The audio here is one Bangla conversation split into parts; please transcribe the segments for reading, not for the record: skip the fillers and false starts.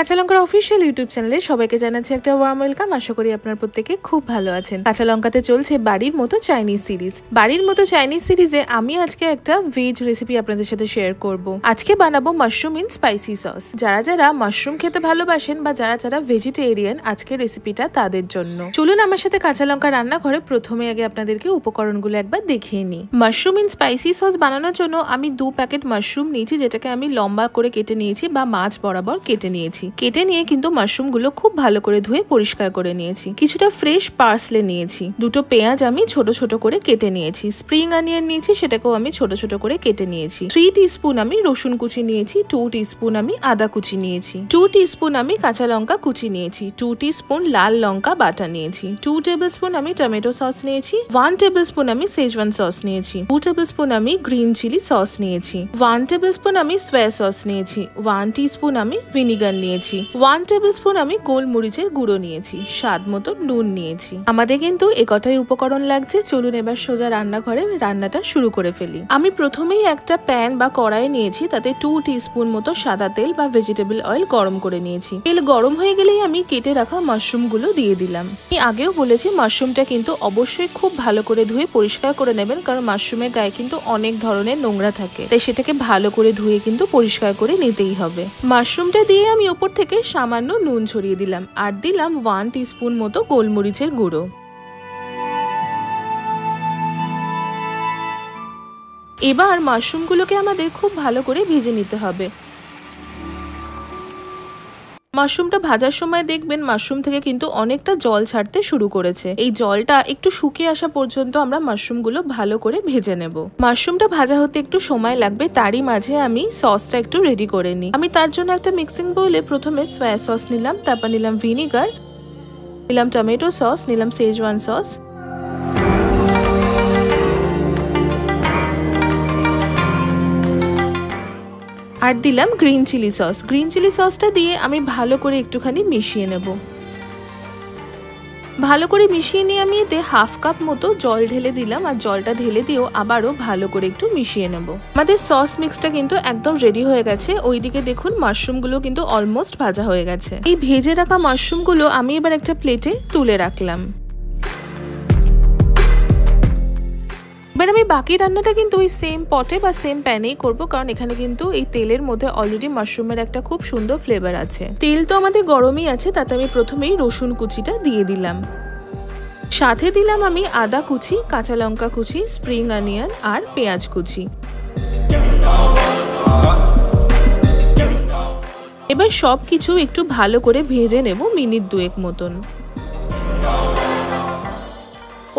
কাঁচা লঙ্কার অফিসিয়াল ইউটিউব চ্যানেলে সবাইকে জানাচ্ছি একটা ওয়ার্ম ওয়েলকাম। আশা করি আপনার প্রত্যেকে খুব ভালো আছেন। কাঁচা লঙ্কাতে চলছে বাড়ির মতো চাইনিজ সিরিজ। বাড়ির মতো চাইনিজ সিরিজে আমি আজকে একটা ভেজ রেসিপি আপনাদের সাথে শেয়ার করব। আজকে বানাবো মাশরুম ইন স্পাইসি সস। যারা যারা মাশরুম খেতে ভালোবাসেন বা যারা যারা ভেজিটেরিয়ান, আজকের রেসিপিটা তাদের জন্য। চলুন আমার সাথে কাঁচা লঙ্কা রান্নাঘরে প্রথমে আগে আপনাদেরকে উপকরণগুলো একবার দেখিয়ে নিই। মাশরুম ইন স্পাইসি সস বানানোর জন্য আমি 2 প্যাকেট মাশরুম নিয়েছি, যেটাকে আমি লম্বা করে কেটে নিয়েছি বা মাছ বরাবর কেটে নিয়েছি। কেটে নিয়ে কিন্তু মাশরুমগুলো খুব ভালো করে ধুয়ে পরিষ্কার করে নিয়েছি। কিছুটা ফ্রেশ পার্সলে নিয়েছি। 2টো পেঁয়াজ আমি ছোট ছোট করে কেটে নিয়েছি। স্প্রিং অনিয়ন নিয়েছি, সেটাকেও আমি ছোট ছোট করে কেটে নিয়েছি। 3 টিস্পুন আমি রসুন কুচি নিয়েছি। 2 টিস্পুন আমি আদা কুচি নিয়েছি। 2 টিস্পুন আমি কাঁচা লঙ্কা কুচি নিয়েছি। 2 টিস্পুন লাল লঙ্কা বাটা নিয়েছি। 2 টেবিলস্পুন আমি টমেটো সস নিয়েছি। 1 টেবিলস্পুন আমি সেজওয়ান সস নিয়েছি। 2 টেবিলস্পুন আমি গ্রিন চিলি সস নিয়েছি। 1 টেবিলস্পুন আমি সোয়া সস নিয়েছি। 1 টিস্পুন আমি ভিনিগার নিয়েছি। 1 টেবিলস্পুন আমি গোলমরিচের গুঁড়ো নিয়েছি। স্বাদ মতো নুন নিয়েছি। আমাদের কিন্তু একটাই উপকরণ লাগছে। চলুন এবার সোজা রান্নাঘরে রান্নাটা শুরু করে ফেলি। আমি প্রথমেই একটা প্যান বা কড়াই নিয়েছি, তাতে 2 টিস্পুন মতো সাদা তেল বা ভেজিটেবল অয়েল গরম করে নিয়েছি। তেল গরম হয়ে গেলেই আমি কেটে রাখা মাশরুমগুলো দিয়ে দিলাম। আমি আগেও বলেছি মাশরুমটা কিন্তু অবশ্যই খুব ভালো করে ধুয়ে পরিষ্কার করে নেবেন, কারণ মাশরুমের গায়ে কিন্তু অনেক ধরনের নোংরা থাকে, তাই সেটাকে ভালো করে ধুয়ে কিন্তু পরিষ্কার করে নিতেই হবে। মাশরুমটা দিয়ে আমি ওপর থেকে সামান্য নুন ছড়িয়ে দিলাম আর দিলাম 1 টিস্পুন মতো গোলমরিচের গুঁড়ো। এবার মাশরুমগুলোকে আমাদের খুব ভালো করে ভেজে নিতে হবে। মাশরুমটা ভাজার সময় দেখবেন মাশরুম থেকে কিন্তু অনেকটা জল ছাড়তে শুরু করেছে। এই জলটা একটু শুকিয়ে আসা পর্যন্ত আমরা মাশরুমগুলো ভালো করে ভেজে নেব। মাশরুমটা ভাজা হতে একটু সময় লাগবে, তারই মাঝে আমি সসটা একটু রেডি করে নিই। আমি তার জন্য একটা মিক্সিং বোলে প্রথমে সোয়া সস নিলাম, তারপর নিলাম ভিনিগার, নিলাম টমেটো সস, নিলাম সেজওয়ান সস, আর দিলাম green chilli sauce. Green chilli সসটা দিয়ে আমি ভালো করে একটুখানি মিশিয়ে নেব। ভালো করে মিশিয়ে নিয়ে আমি এতে 1/2 কাপ মতো জল ঢেলে দিলাম, আর জলটা ঢেলে দিয়েও আবারও ভালো করে একটু মিশিয়ে নেব। আমাদের সস মিক্সটা কিন্তু একদম রেডি হয়ে গেছে। ওইদিকে দেখুন মাশরুমগুলো কিন্তু অলমোস্ট ভাজা হয়ে গেছে। এই ভেজে রাখা মাশরুমগুলো আমি এবার একটা প্লেটে তুলে রাখলাম। এবার আমি বাকি রান্নাটা কিন্তু ওই সেম পটে বা সেম প্যানেই করবো, কারণ এখানে কিন্তু এই তেলের মধ্যে অলরেডি মাশরুমের একটা খুব সুন্দর ফ্লেভার আছে। তেল তো আমাদের গরমই আছে, তাতে আমি প্রথমেই রসুন কুচিটা দিয়ে দিলাম। সাথে দিলাম আমি আদা কুচি, কাঁচা লঙ্কা কুচি, স্প্রিং অনিয়ন আর পেঁয়াজ কুচি। এবার সব কিছু একটু ভালো করে ভেজে নেব মিনিট 2 মতন।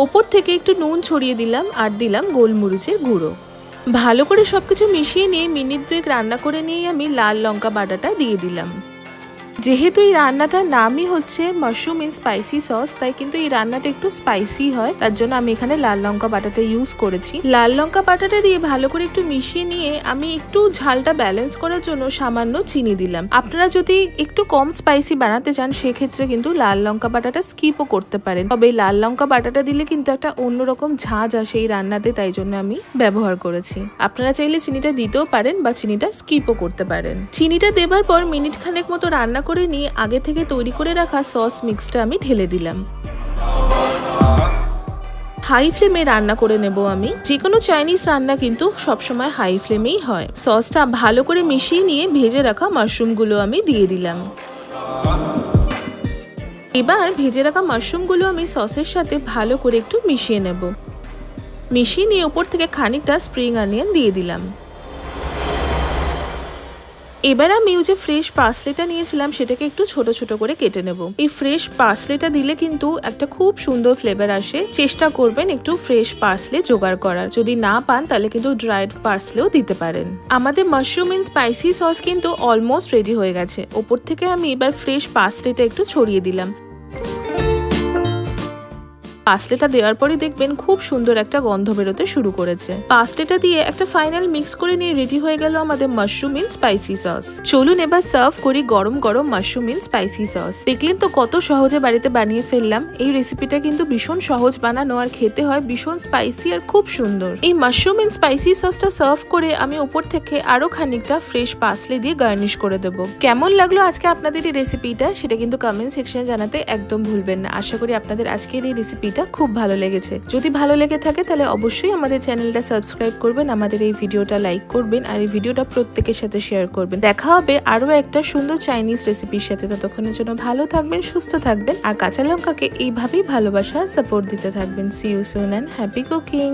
ওপর থেকে একটু নুন ছড়িয়ে দিলাম আর দিলাম গোলমরিচের গুঁড়ো। ভালো করে সবকিছু মিশিয়ে নিয়ে মিনিট 2 রান্না করে নিয়ে আমি লাল লঙ্কা বাটাটা দিয়ে দিলাম। যেহেতু এই রান্নাটার নামই হচ্ছে মাশরুম ইন স্পাইসি সস, তাই কিন্তু এই রান্নাটা একটু স্পাইসি হয়, তার জন্য আমি এখানে লাল লঙ্কা বাটাটা ইউজ করেছি। লাল লঙ্কা বাটাটা দিয়ে ভালো করে একটু মিশিয়ে নিয়ে আমি একটু ঝালটা ব্যালেন্স করার জন্য সামান্য চিনি দিলাম। আপনারা যদি একটু কম স্পাইসি বানাতে চান সেক্ষেত্রে কিন্তু লাল লঙ্কা বাটাটা স্কিপও করতে পারেন, তবে এই লাল লঙ্কা বাটাটা দিলে কিন্তু একটা অন্যরকম ঝাঁঝ আসে এই রান্নাতে, তাই জন্য আমি ব্যবহার করেছি। আপনারা চাইলে চিনিটা দিতেও পারেন বা চিনিটা স্কিপও করতে পারেন। চিনিটা দেবার পর মিনিট খানেক মতো রান্না করে নিয়ে আগে থেকে তৈরি করে রাখা সস মিক্সটা আমি ঢেলে দিলাম। হাই ফ্লেমে রান্না করে নেব আমি। যে কোনো চাইনিজ রান্না কিন্তু সবসময় হাই ফ্লেমেই হয়। সসটা ভালো করে মিশিয়ে নিয়ে ভেজে রাখা মাশরুমগুলো আমি দিয়ে দিলাম। এবার ভেজে রাখা মাশরুমগুলো আমি সসের সাথে ভালো করে একটু মিশিয়ে নেব। মিশিয়ে নিয়ে ওপর থেকে খানিকটা স্প্রিং অনিয়ন দিয়ে দিলাম। এবার আমি যে ফ্রেশ পার্সলেটা নিয়েছিলাম সেটাকে একটু ছোট ছোট করে কেটে নেব। এই ফ্রেশ পার্সলেটা দিলে কিন্তু একটা খুব সুন্দর ফ্লেভার আসে। চেষ্টা করবেন একটু ফ্রেশ পার্সলে জোগাড় করার। যদি না পান তাহলে কিন্তু ড্রাইড পার্সলেও দিতে পারেন। আমাদের মাশরুম ইন স্পাইসি সস কিন্তু অলমোস্ট রেডি হয়ে গেছে। ওপর থেকে আমি এবার ফ্রেশ পার্সলেটা একটু ছড়িয়ে দিলাম। পাসলেটা দেওয়ার পরে দেখবেন খুব সুন্দর একটা গন্ধ বেরোতে শুরু করেছে। পাসলেটা দিয়ে একটা ফাইনাল মিক্স করে নিয়ে রেডি হয়ে গেল আমাদের মাশরুম ইন স্পাইসি সস। চলুন এবার সার্ভ করি গরম গরম মাশরুম ইন স্পাইসি সস। দেখলেন তো কত সহজে বাড়িতে বানিয়ে ফেললাম। এই রেসিপিটা কিন্তু ভীষণ সহজ বানানো আর খেতে হয় ভীষণ স্পাইসি আর খুব সুন্দর। এই মাশরুম ইন স্পাইসি সসটা সার্ভ করে আমি উপর থেকে আরো খানিকটা ফ্রেশ পাসলে দিয়ে গার্নিশ করে দেবো। কেমন লাগলো আজকে আপনাদের এই রেসিপিটা সেটা কিন্তু কমেন্ট সেকশনে জানাতে একদম ভুলবেন না। আশা করি আপনাদের আজকের এই রেসিপিটা খুব ভালো লেগেছে। যদি ভালো লেগে থাকে তাহলে অবশ্যই আমাদের চ্যানেলটা সাবস্ক্রাইব করবেন, আমাদের এই ভিডিওটা লাইক করবেন আর এই ভিডিওটা প্রত্যেকের সাথে শেয়ার করবেন। দেখা হবে আরো একটা সুন্দর চাইনিজ রেসিপির সাথে। ততক্ষণের জন্য ভালো থাকবেন, সুস্থ থাকবেন আর কাঁচা লঙ্কাকে এইভাবেই ভালোবাসা সাপোর্ট দিতে থাকবেন। See you soon and happy cooking.